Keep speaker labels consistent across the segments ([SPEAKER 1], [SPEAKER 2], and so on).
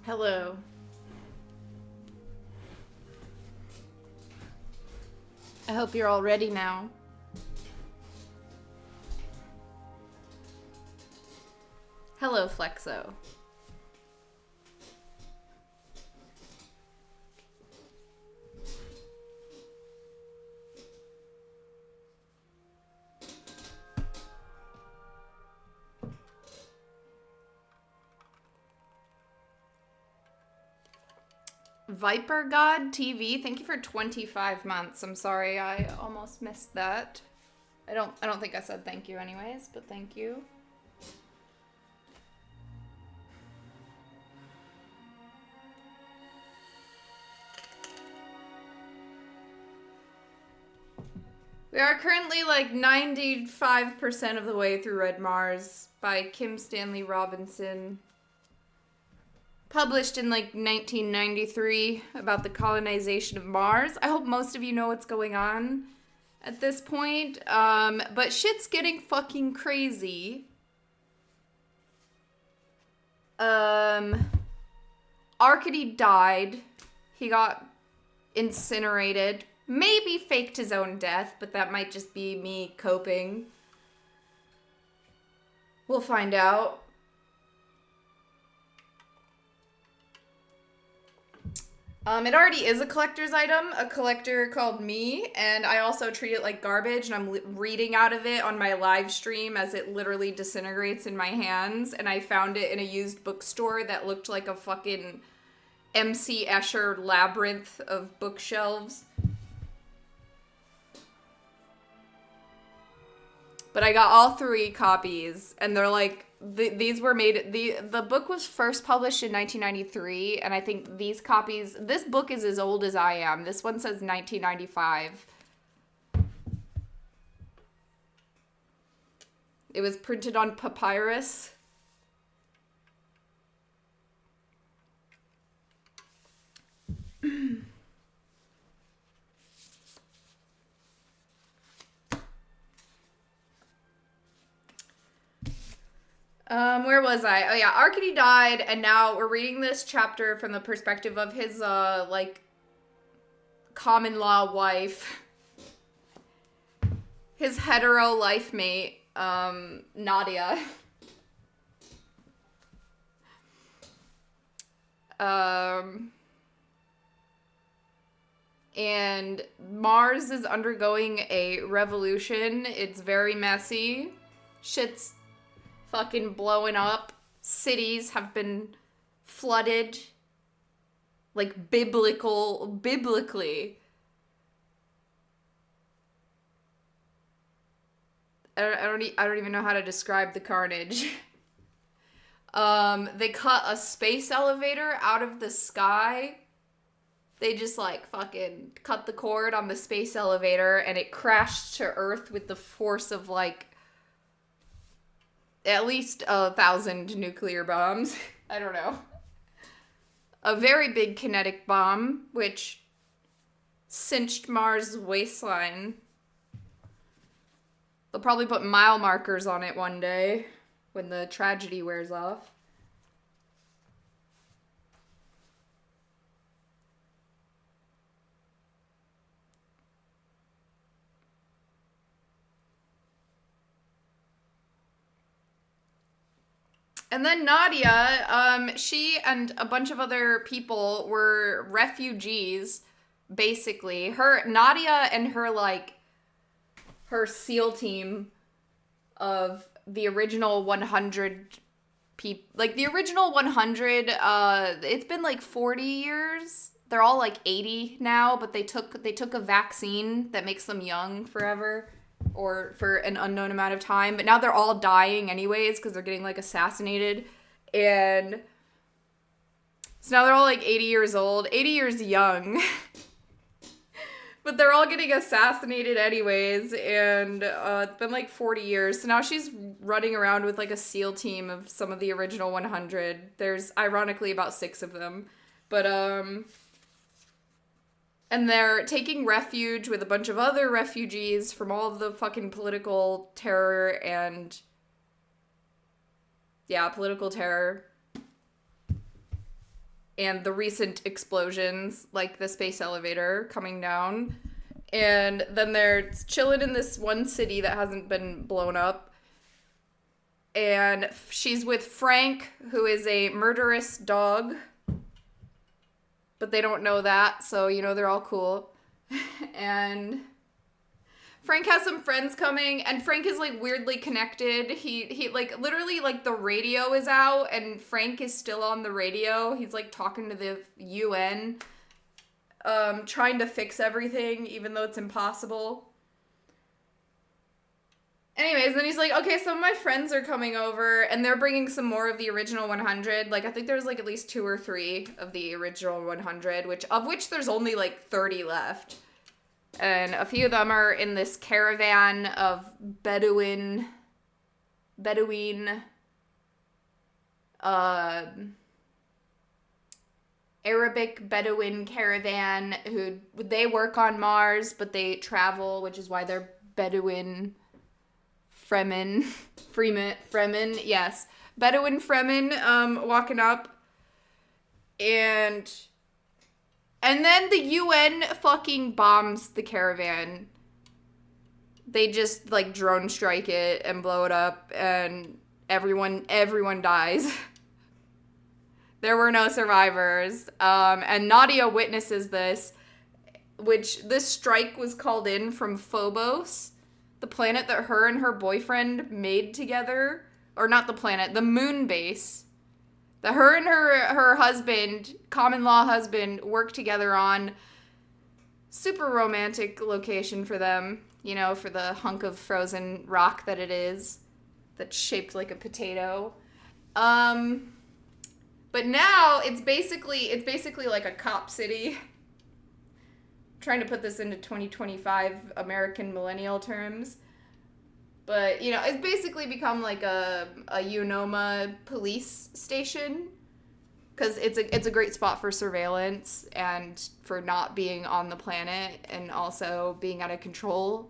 [SPEAKER 1] Hello. I hope you're all ready now. Hello, Flexo. Viper God TV, thank you for 25 months. I'm sorry, I almost missed that. I don't think I said thank you anyways, but thank you. We are currently like 95% of the way through Red Mars by Kim Stanley Robinson. Published in like 1993 about the colonization of Mars. I hope most of you know what's going on at this point. But shit's getting fucking crazy. Arcady died. He got incinerated. Maybe faked his own death, but that might just be me coping. We'll find out. It already is a collector's item, a collector called me, and I also treat it like garbage, and I'm reading out of it on my live stream as it literally disintegrates in my hands, and I found it in a used bookstore that looked like a fucking MC Escher labyrinth of bookshelves. But I got all 3 copies, and they're like, these were made, the book was first published in 1993, and I think these copies, this book is as old as I am. This one says 1995. It was printed on papyrus. Where was I? Oh yeah, Arcady died, and now we're reading this chapter from the perspective of his, like, common law wife. His hetero life mate, Nadia. And Mars is undergoing a revolution. It's very messy. Shit's fucking blowing up. Cities have been flooded. Like biblically. I don't even know how to describe the carnage. They cut a space elevator out of the sky. They just like fucking cut the cord on the space elevator, and it crashed to Earth with the force of like at least 1,000 nuclear bombs. I don't know. A very big kinetic bomb, which cinched Mars' waistline. They'll probably put mile markers on it one day when the tragedy wears off. And then Nadia, she and a bunch of other people were refugees, basically. Nadia and her, like, her SEAL team of the original 100 people, like, the original 100, it's been, like, 40 years. They're all, like, 80 now, but they took a vaccine that makes them young forever. Or for an unknown amount of time, but now they're all dying anyways because they're getting like assassinated, and so now they're all like 80 years old, 80 years young, but they're all getting assassinated anyways, and it's been like 40 years, so now she's running around with like a SEAL team of some of the original 100. There's ironically about 6 of them, but and they're taking refuge with a bunch of other refugees from all of the fucking political terror and... Yeah, political terror. and the recent explosions, like the space elevator coming down. And then they're chilling in this one city that hasn't been blown up. And she's with Frank, who is a murderous dog. But they don't know that, so, they're all cool. And Frank has some friends coming, and Frank is, like, weirdly connected. He like, literally, like, the radio is out, and Frank is still on the radio. He's, like, talking to the UN, trying to fix everything, even though it's impossible. Anyways, then he's like, okay, some of my friends are coming over, and they're bringing some more of the original 100. Like, I think there's, like, at least 2 or 3 of the original 100, of which there's only, like, 30 left. And a few of them are in this caravan of Bedouin, Arabic Bedouin caravan, they work on Mars, but they travel, which is why they're Bedouin Fremen, yes. Bedouin Fremen, walking up. And then the UN fucking bombs the caravan. They just, like, drone strike it and blow it up, and everyone dies. There were no survivors. And Nadia witnesses this, which this strike was called in from Phobos, the planet that her and her boyfriend made together. Or not the planet, the moon base. That her and her husband, common law husband, worked together on. Super romantic location for them, for the hunk of frozen rock that it is. That's shaped like a potato. But now it's basically like a cop city. Trying to put this into 2025 American millennial terms. But, it's basically become like a Unoma police station. Because it's a great spot for surveillance and for not being on the planet and also being at a control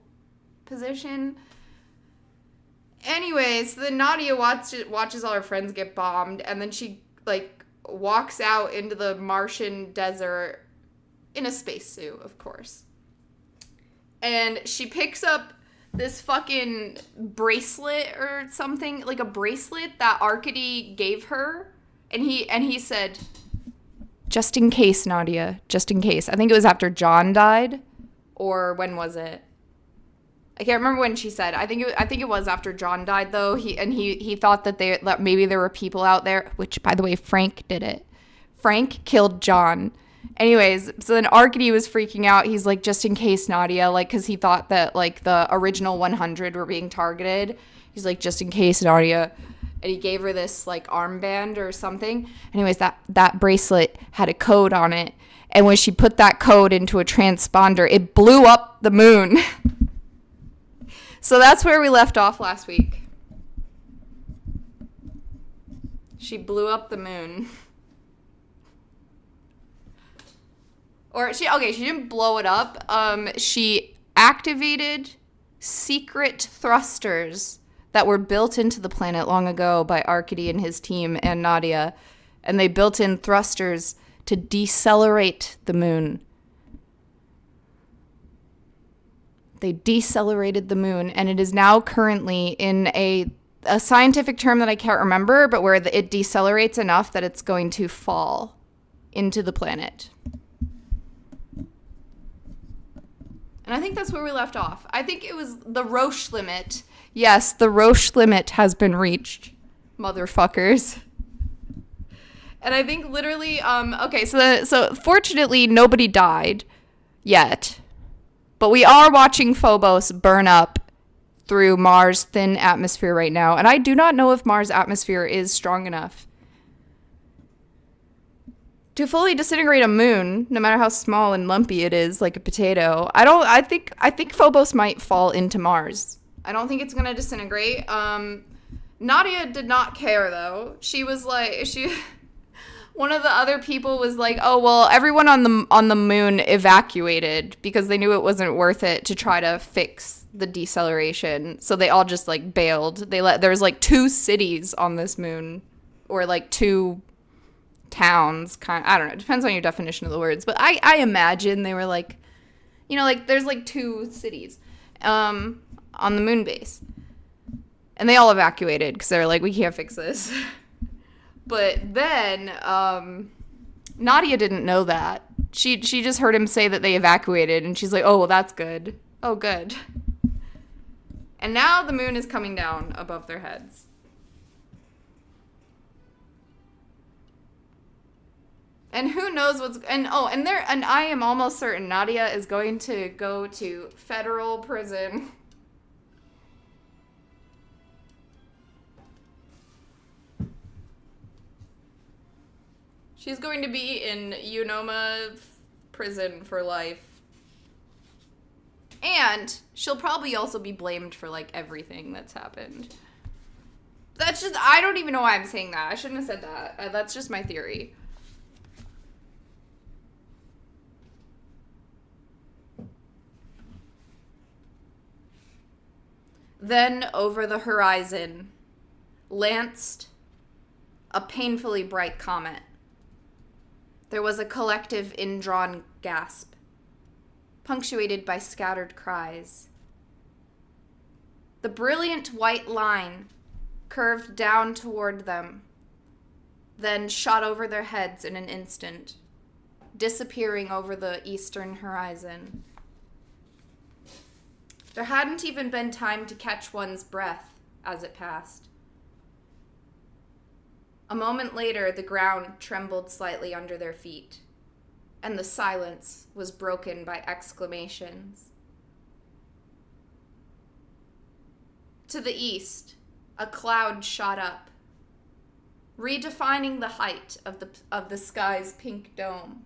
[SPEAKER 1] position. Anyways, then Nadia watches all her friends get bombed, and then she, like, walks out into the Martian desert in a spacesuit, of course. And she picks up this fucking bracelet or something, like a bracelet that Arkady gave her. And he said, just in case, Nadia, just in case. I think it was after John died, or when was it? I can't remember when she said. I think it was after John died, though. He thought that maybe there were people out there, which, by the way, Frank did it. Frank killed John. Anyways, so then Arkady was freaking out. He's like, just in case, Nadia, like, because he thought that, like, the original 100 were being targeted. He's like, just in case, Nadia. And he gave her this, like, armband or something. Anyways, that bracelet had a code on it. And when she put that code into a transponder, it blew up the moon. So that's where we left off last week. She blew up the moon. Or she didn't blow it up. She activated secret thrusters that were built into the planet long ago by Arkady and his team and Nadia. And they built in thrusters to decelerate the moon. They decelerated the moon, and it is now currently in a scientific term that I can't remember, but where it decelerates enough that it's going to fall into the planet. And I think that's where we left off. I think it was the Roche limit. Yes, the Roche limit has been reached, motherfuckers. And I think literally, so fortunately nobody died yet. But we are watching Phobos burn up through Mars' thin atmosphere right now. And I do not know if Mars' atmosphere is strong enough to fully disintegrate a moon, no matter how small and lumpy it is, like a potato. I think Phobos might fall into Mars. I don't think it's gonna disintegrate. Nadia did not care, though. She was like, one of the other people was like, oh, well, everyone on the moon evacuated because they knew it wasn't worth it to try to fix the deceleration. So they all just, like, bailed. There's like 2 cities on this moon, or like two towns. I don't know. It depends on your definition of the words. But I imagine they were like, like there's like 2 cities on the moon base. And they all evacuated because they were like, we can't fix this. But then Nadia didn't know that. She just heard him say that they evacuated, and she's like, oh, well, that's good. Oh, good. And now the moon is coming down above their heads. And who knows what's... And I am almost certain Nadia is going to go to federal prison. She's going to be in Unoma prison for life. And she'll probably also be blamed for, like, everything that's happened. That's just... I don't even know why I'm saying that. I shouldn't have said that. That's just my theory. Then, over the horizon, lanced a painfully bright comet. There was a collective indrawn gasp, punctuated by scattered cries. The brilliant white line curved down toward them, then shot over their heads in an instant, disappearing over the eastern horizon. There hadn't even been time to catch one's breath as it passed. A moment later, the ground trembled slightly under their feet, and the silence was broken by exclamations. To the east, a cloud shot up, redefining the height of the sky's pink dome.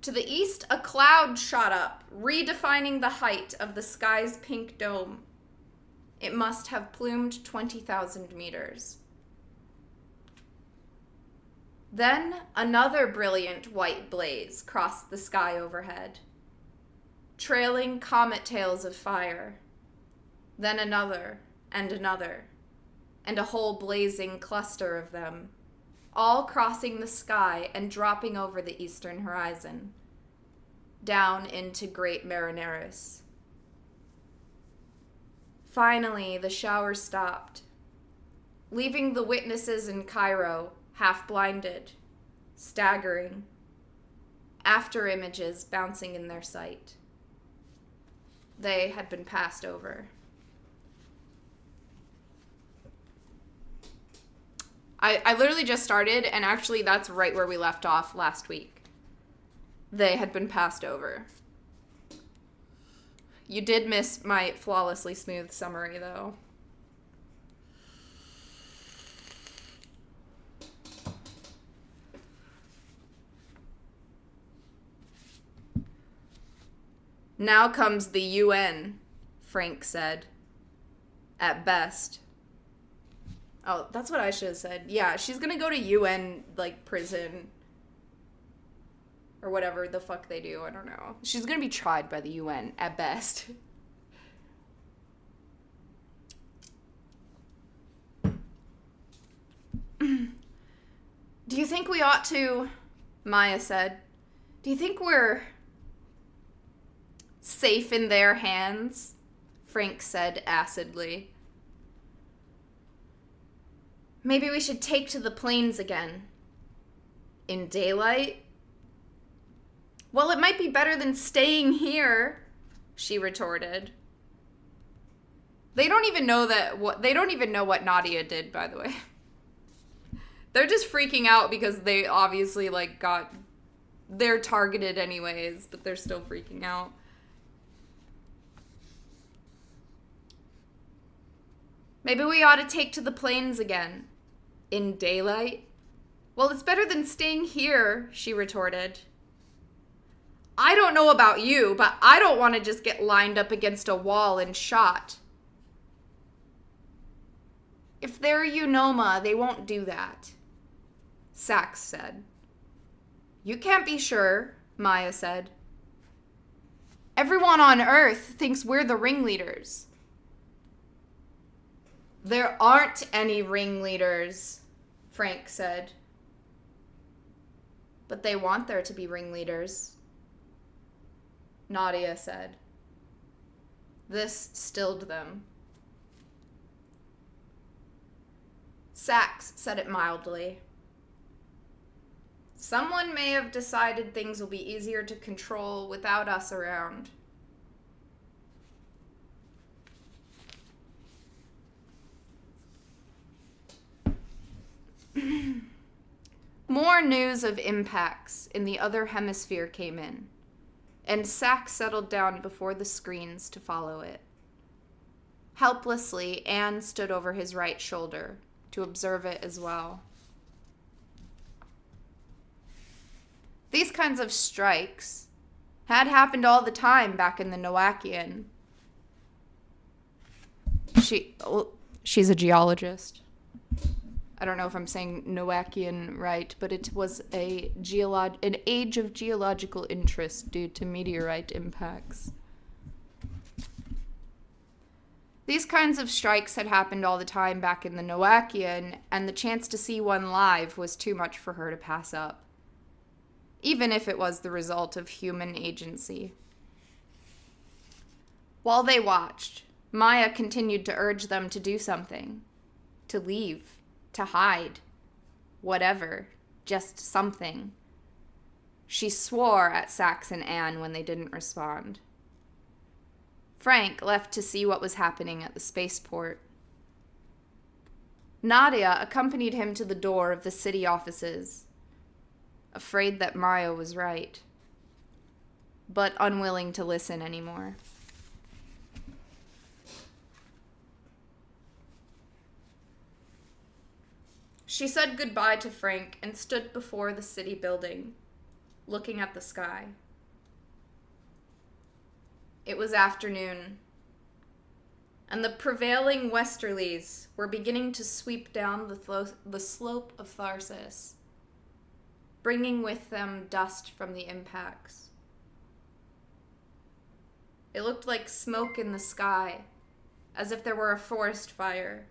[SPEAKER 1] To the east, a cloud shot up, redefining the height of the sky's pink dome. It must have plumed 20,000 meters. Then another brilliant white blaze crossed the sky overhead, trailing comet tails of fire. Then another, and a whole blazing cluster of them, all crossing the sky and dropping over the eastern horizon, down into Great Marineris. Finally, the shower stopped, leaving the witnesses in Cairo half-blinded, staggering, after images bouncing in their sight. They had been passed over. I literally just started, and actually that's right where we left off last week. They had been passed over. You did miss my flawlessly smooth summary, though. Now comes the UN, Frank said. At best. Oh, that's what I should have said. Yeah, she's gonna go to UN, like, prison. Or whatever the fuck they do, I don't know. She's gonna be tried by the UN, at best. Do you think we ought to, Maya said. Do you think we're safe in their hands? Frank said acidly. Maybe we should take to the plains again. In daylight? Well, it might be better than staying here, she retorted. They don't even know what Nadia did, by the way. They're just freaking out because they obviously, like, they're targeted anyways, but they're still freaking out. Maybe we ought to take to the plains again. In daylight? Well, it's better than staying here, she retorted. I don't know about you, but I don't want to just get lined up against a wall and shot. If they're Unoma, they won't do that, Sachs said. You can't be sure, Maya said. Everyone on Earth thinks we're the ringleaders. There aren't any ringleaders, Frank said. But they want there to be ringleaders, Nadia said. This stilled them. Sax said it mildly. Someone may have decided things will be easier to control without us around. More news of impacts in the other hemisphere came in, and Sax settled down before the screens to follow it. Helplessly, Anne stood over his right shoulder to observe it as well. These kinds of strikes had happened all the time back in the Noachian. She's a geologist. I don't know if I'm saying Noachian right, but it was an age of geological interest due to meteorite impacts. These kinds of strikes had happened all the time back in the Noachian, and the chance to see one live was too much for her to pass up, even if it was the result of human agency. While they watched, Maya continued to urge them to do something, to leave, to hide, whatever, just something. She swore at Sax and Anne when they didn't respond. Frank left to see what was happening at the spaceport. Nadia accompanied him to the door of the city offices, afraid that Maya was right, but unwilling to listen anymore. She said goodbye to Frank and stood before the city building, looking at the sky. It was afternoon, and the prevailing westerlies were beginning to sweep down the slope of Tharsis, bringing with them dust from the impacts. It looked like smoke in the sky, as if there were a forest fire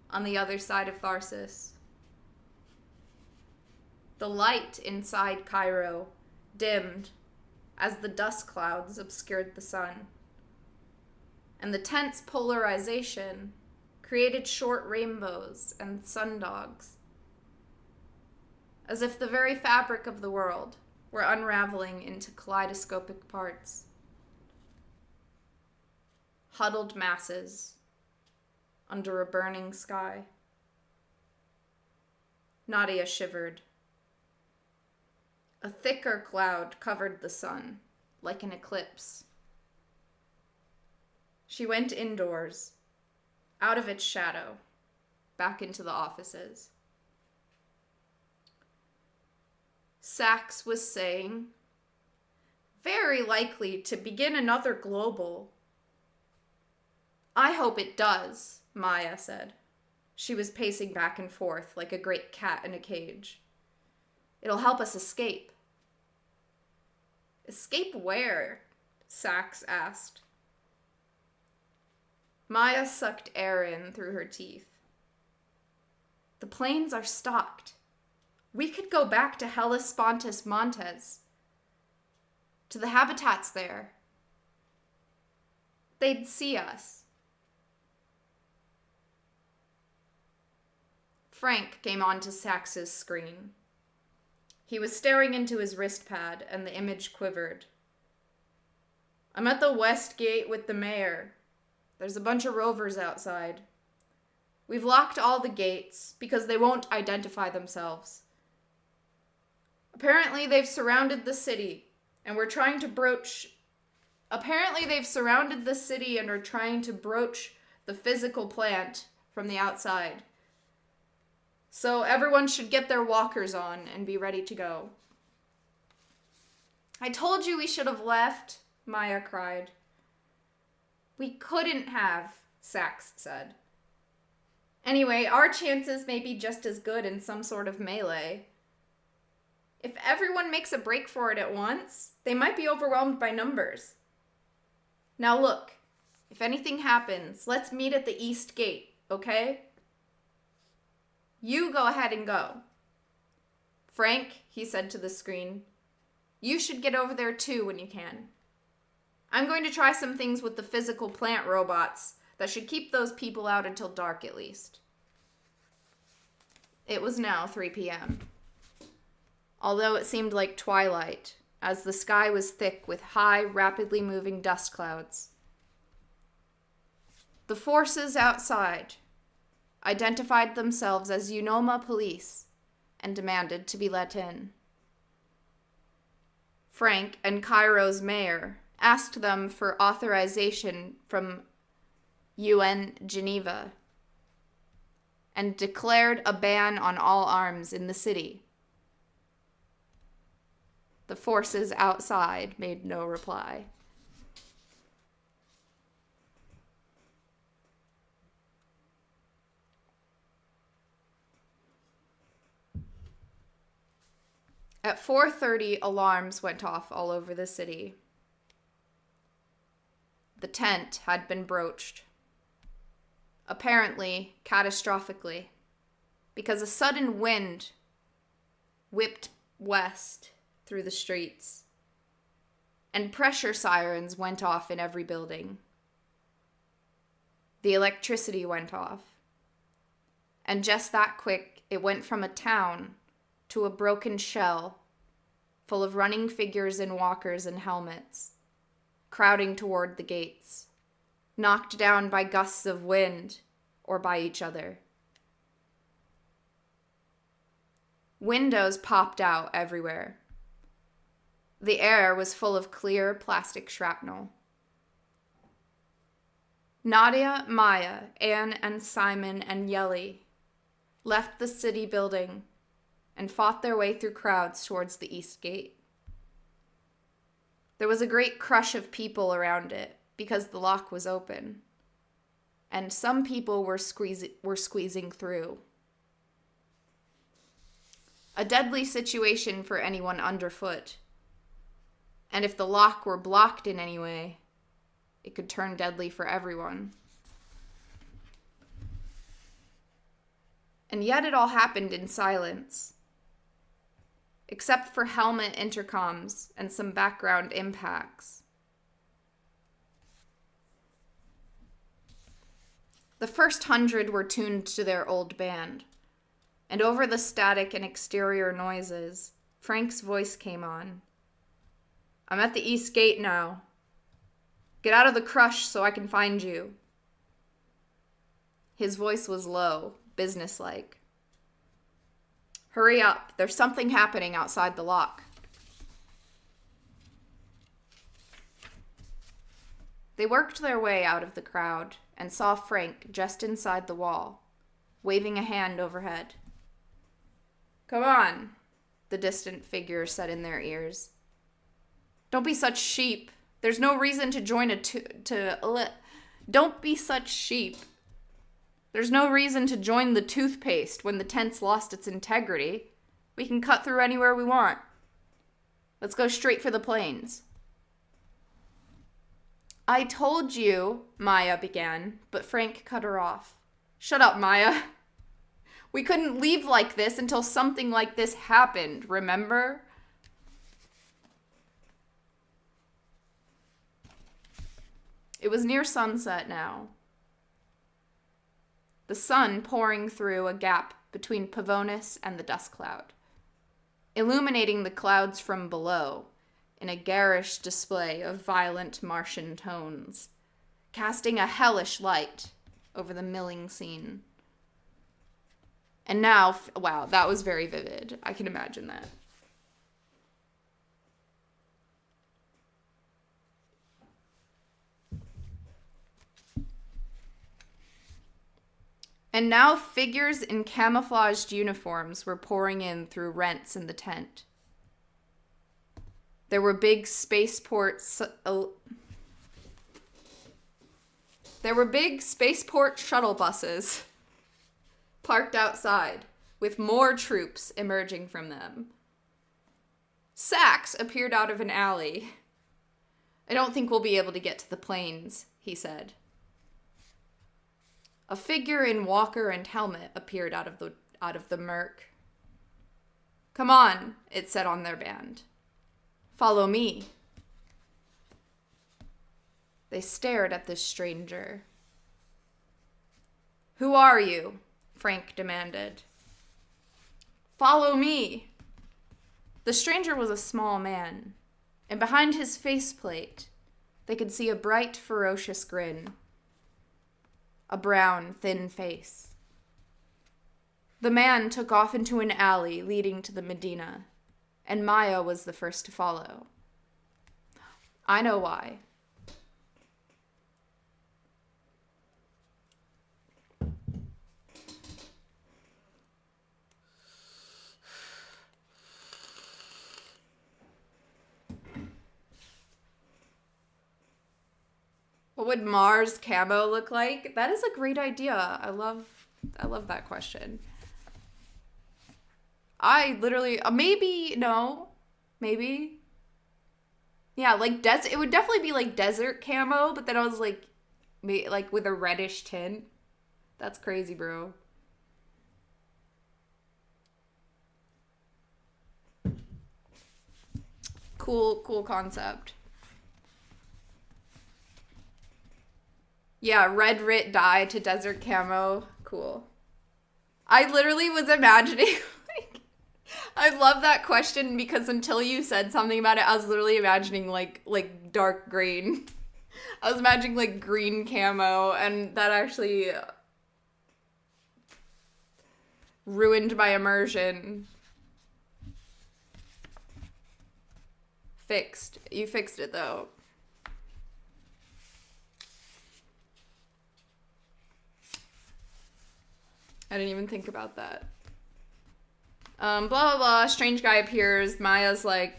[SPEAKER 1] on the other side of Tharsis. The light inside Cairo dimmed as the dust clouds obscured the sun, and the tense polarization created short rainbows and sundogs, as if the very fabric of the world were unraveling into kaleidoscopic parts. Huddled masses under a burning sky. Nadia shivered. A thicker cloud covered the sun, like an eclipse. She went indoors, out of its shadow, back into the offices. Sax was saying, "Very likely to begin another global." "I hope it does," Maya said. She was pacing back and forth like a great cat in a cage. "It'll help us escape." "Escape where?" Sax asked. Maya sucked air in through her teeth. "The planes are stocked. We could go back to Hellespontus Montes, to the habitats there. They'd see us." Frank came onto Sax's screen. He was staring into his wristpad, and the image quivered. "I'm at the west gate with the mayor. There's a bunch of rovers outside. We've locked all the gates because they won't identify themselves. Apparently they've surrounded the city and are trying to broach the physical plant from the outside. So everyone should get their walkers on and be ready to go." "I told you we should have left," Maya cried. "We couldn't have," Sax said. "Anyway, our chances may be just as good in some sort of melee. If everyone makes a break for it at once, they might be overwhelmed by numbers. Now look, if anything happens, let's meet at the east gate, okay?" You go ahead and go. Frank, he said to the screen, you should get over there too when you can. I'm going to try some things with the physical plant robots that should keep those people out until dark at least. It was now 3 p.m. Although it seemed like twilight, as the sky was thick with high, rapidly moving dust clouds. The forces outside identified themselves as Unoma police and demanded to be let in. Frank and Cairo's mayor asked them for authorization from UN Geneva and declared a ban on all arms in the city. The forces outside made no reply. At 4:30, alarms went off all over the city. The tent had been broached. Apparently, catastrophically, because a sudden wind whipped west through the streets, and pressure sirens went off in every building. The electricity went off. And just that quick, it went from a town to a broken shell full of running figures in walkers and helmets, crowding toward the gates, knocked down by gusts of wind or by each other. Windows popped out everywhere. The air was full of clear plastic shrapnel. Nadia, Maya, Anne, and Simon, and Yeli left the city building and fought their way through crowds towards the east gate. There was a great crush of people around it because the lock was open, and some people were squeezing through. A deadly situation for anyone underfoot, and if the lock were blocked in any way, it could turn deadly for everyone. And yet it all happened in silence, except for helmet intercoms and some background impacts. The first 100 were tuned to their old band, and over the static and exterior noises, Frank's voice came on. I'm at the east gate now. Get out of the crush so I can find you. His voice was low, businesslike. Hurry up, there's something happening outside the lock. They worked their way out of the crowd and saw Frank just inside the wall, waving a hand overhead. Come on, the distant figure said in their ears. Don't be such sheep. There's no reason to join Don't be such sheep. There's no reason to join the toothpaste when the tent's lost its integrity. We can cut through anywhere we want. Let's go straight for the plains. I told you, Maya began, but Frank cut her off. Shut up, Maya. We couldn't leave like this until something like this happened, remember? It was near sunset now. The sun pouring through a gap between Pavonis and the dust cloud, illuminating the clouds from below in a garish display of violent Martian tones, casting a hellish light over the milling scene. And now, wow, that was very vivid. I can imagine that. And now figures in camouflaged uniforms were pouring in through rents in the tent. There were big spaceport shuttle buses parked outside, with more troops emerging from them. Sax appeared out of an alley. I don't think we'll be able to get to the plains, he said. A figure in walker and helmet appeared out out of the murk. "Come on," it said on their band. "Follow me." They stared at this stranger. "Who are you?" Frank demanded. "Follow me." The stranger was a small man, and behind his faceplate, they could see a bright, ferocious grin. A brown, thin face. The man took off into an alley leading to the Medina, and Maya was the first to follow. I know why. What would Mars camo look like? That is a great idea. I love that question. I literally, maybe, no, maybe. Yeah, like, it would definitely be like desert camo, but then I was like with a reddish tint. That's crazy, bro. Cool concept. Yeah, red rit dye to desert camo. Cool. I literally was imagining, like, I love that question because until you said something about it, I was literally imagining like dark green. I was imagining like green camo, and that actually ruined my immersion. Fixed. You fixed it though. I didn't even think about that. Blah, blah, blah. Strange guy appears. Maya's like...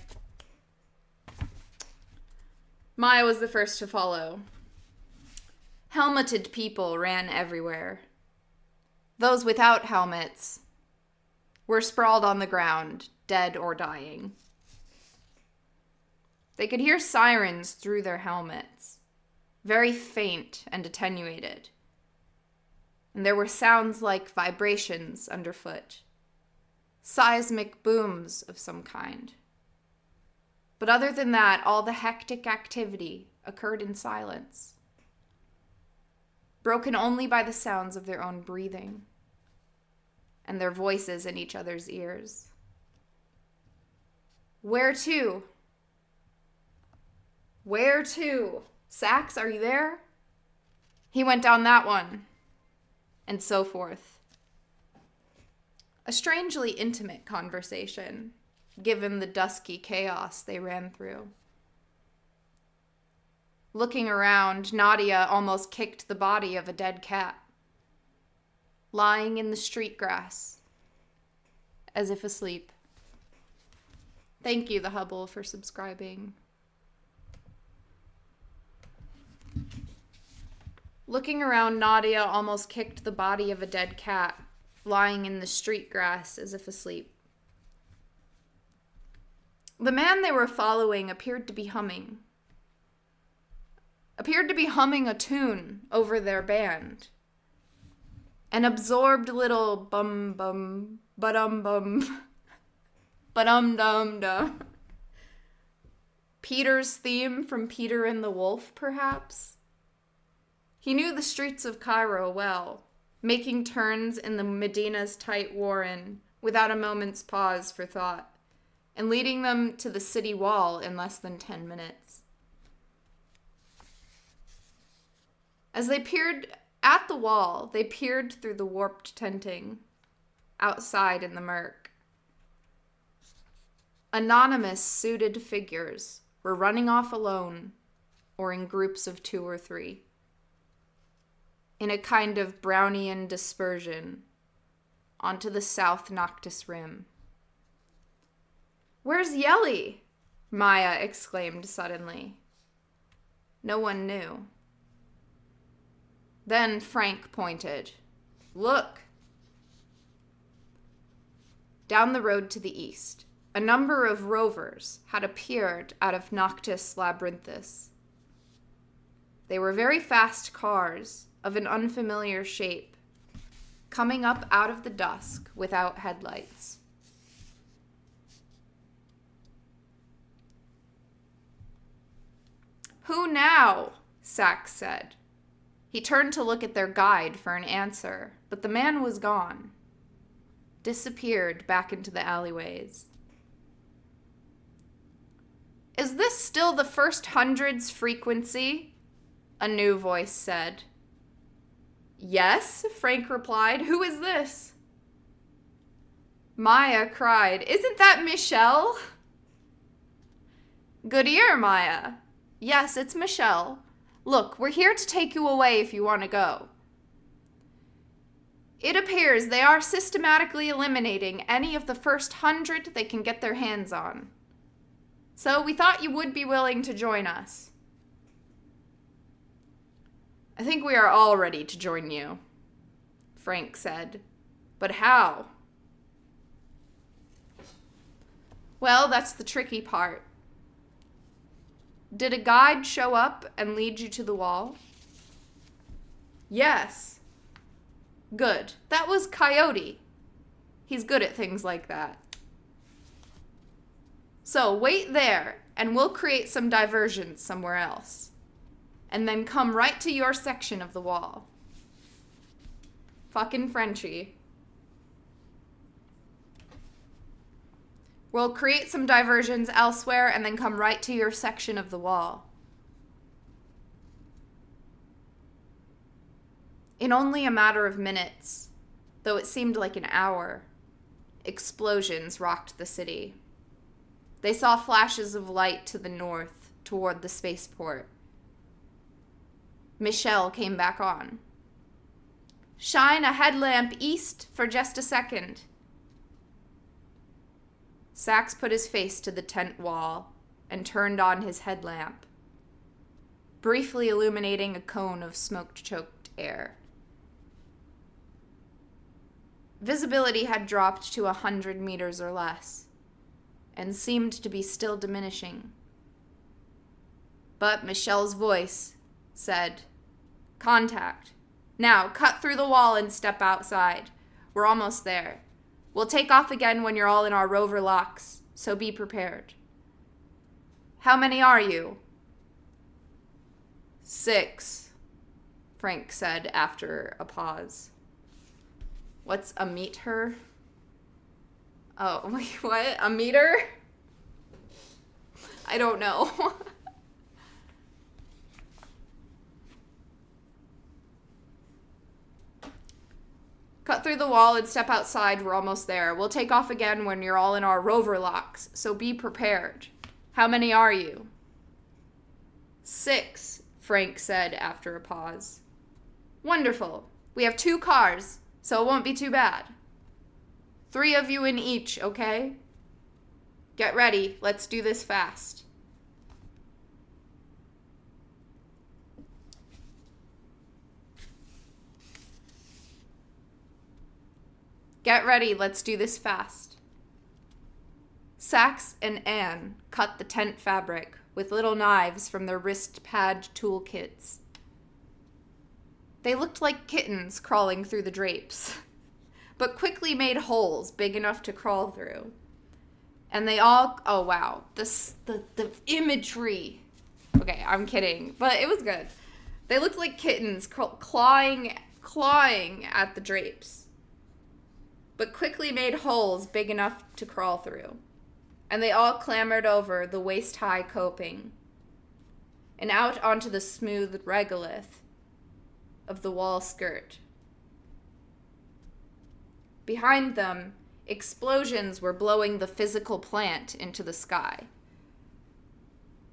[SPEAKER 1] Maya was the first to follow. Helmeted people ran everywhere. Those without helmets were sprawled on the ground, dead or dying. They could hear sirens through their helmets, very faint and attenuated. And there were sounds like vibrations underfoot, seismic booms of some kind. But other than that, all the hectic activity occurred in silence, broken only by the sounds of their own breathing and their voices in each other's ears. Where to? Where to? Sax, are you there? He went down that one. And so forth. A strangely intimate conversation, given the dusky chaos they ran through. Looking around, Nadia almost kicked the body of a dead cat, lying in the street grass, as if asleep. Thank you, The Hubble, for subscribing. Looking around, Nadia almost kicked the body of a dead cat, lying in the street grass as if asleep. The man they were following appeared to be humming a tune over their band. An absorbed little bum bum, ba-dum bum, ba-dum dum dum. Peter's theme from Peter and the Wolf, perhaps? He knew the streets of Cairo well, making turns in the Medina's tight warren without a moment's pause for thought, and leading them to the city wall in less than 10 minutes. As they peered at the wall, they peered through the warped tenting, outside in the murk. Anonymous suited figures were running off alone or in groups of 2 or 3. In a kind of Brownian dispersion onto the South Noctis Rim. "Where's Yelly?" Maya exclaimed suddenly. No one knew. Then Frank pointed. "Look!" Down the road to the east, a number of rovers had appeared out of Noctis Labyrinthus. They were very fast cars of an unfamiliar shape, coming up out of the dusk without headlights. "Who now?" Sax said. He turned to look at their guide for an answer, but the man was gone. Disappeared back into the alleyways. "Is this still the first hundred's frequency?" a new voice said. "Yes," Frank replied. "Who is this?" Maya cried, "Isn't that Michelle?" "Good ear, Maya." "Yes, it's Michelle. Look, we're here to take you away if you want to go." "It appears they are systematically eliminating any of the first 100 they can get their hands on. So we thought you would be willing to join us." "I think we are all ready to join you," Frank said. "But how?" "Well, that's the tricky part. Did a guide show up and lead you to the wall?" "Yes." "Good. That was Coyote. He's good at things like that. So wait there, and we'll create some diversions somewhere else. And then come right to your section of the wall." Fucking Frenchie. "We'll create some diversions elsewhere and then come right to your section of the wall." In only a matter of minutes, though it seemed like an hour, explosions rocked the city. They saw flashes of light to the north, toward the spaceport. Michelle came back on. "Shine a headlamp east for just a second." Sax put his face to the tent wall and turned on his headlamp, briefly illuminating a cone of smoke-choked air. Visibility had dropped to 100 meters or less, and seemed to be still diminishing. But Michelle's voice said, "Contact. Now, cut through the wall and step outside. We're almost there. We'll take off again when you're all in our rover locks, so be prepared." "How many are you?" "6, Frank said after a pause. "What's a meter?" "Oh, wait, what? A meter?" "I don't know." "Cut through the wall and step outside. We're almost there. We'll take off again when you're all in our rover locks, so be prepared. How many are you?" "6, Frank said after a pause. "Wonderful. We have 2 cars, so it won't be too bad. 3 of you in each, okay? Get ready. Let's do this fast." "Get ready, let's do this fast." Sax and Anne cut the tent fabric with little knives from their wrist pad toolkits. They looked like kittens crawling through the drapes, but quickly made holes big enough to crawl through. And they all, oh wow, the imagery. Okay, I'm kidding, but it was good. They looked like kittens clawing at the drapes, but quickly made holes big enough to crawl through. And they all clambered over the waist-high coping and out onto the smooth regolith of the wall skirt. Behind them, explosions were blowing the physical plant into the sky,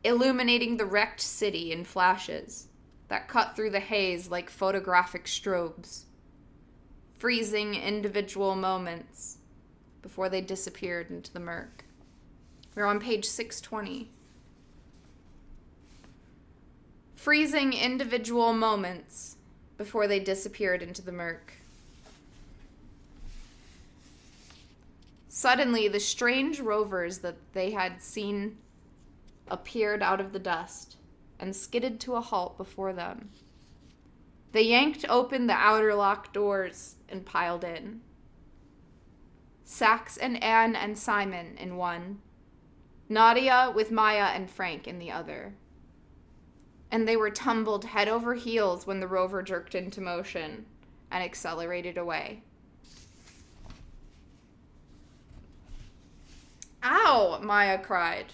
[SPEAKER 1] illuminating the wrecked city in flashes that cut through the haze like photographic strobes, freezing individual moments before they disappeared into the murk. We're on page 620. Freezing individual moments before they disappeared into the murk. Suddenly, the strange rovers that they had seen appeared out of the dust and skidded to a halt before them. They yanked open the outer locked doors and piled in. Sax and Anne and Simon in one, Nadia with Maya and Frank in the other. And they were tumbled head over heels when the rover jerked into motion and accelerated away. Ow, Maya cried.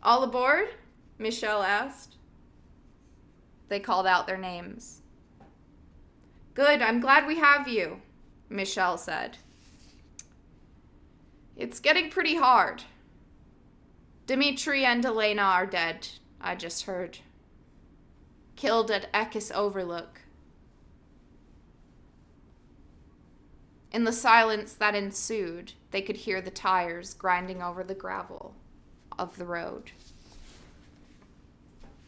[SPEAKER 1] All aboard? Michelle asked. They called out their names. Good, I'm glad we have you, Michelle said. It's getting pretty hard. Dimitri and Elena are dead, I just heard. Killed at Ekis Overlook. In the silence that ensued, they could hear the tires grinding over the gravel of the road.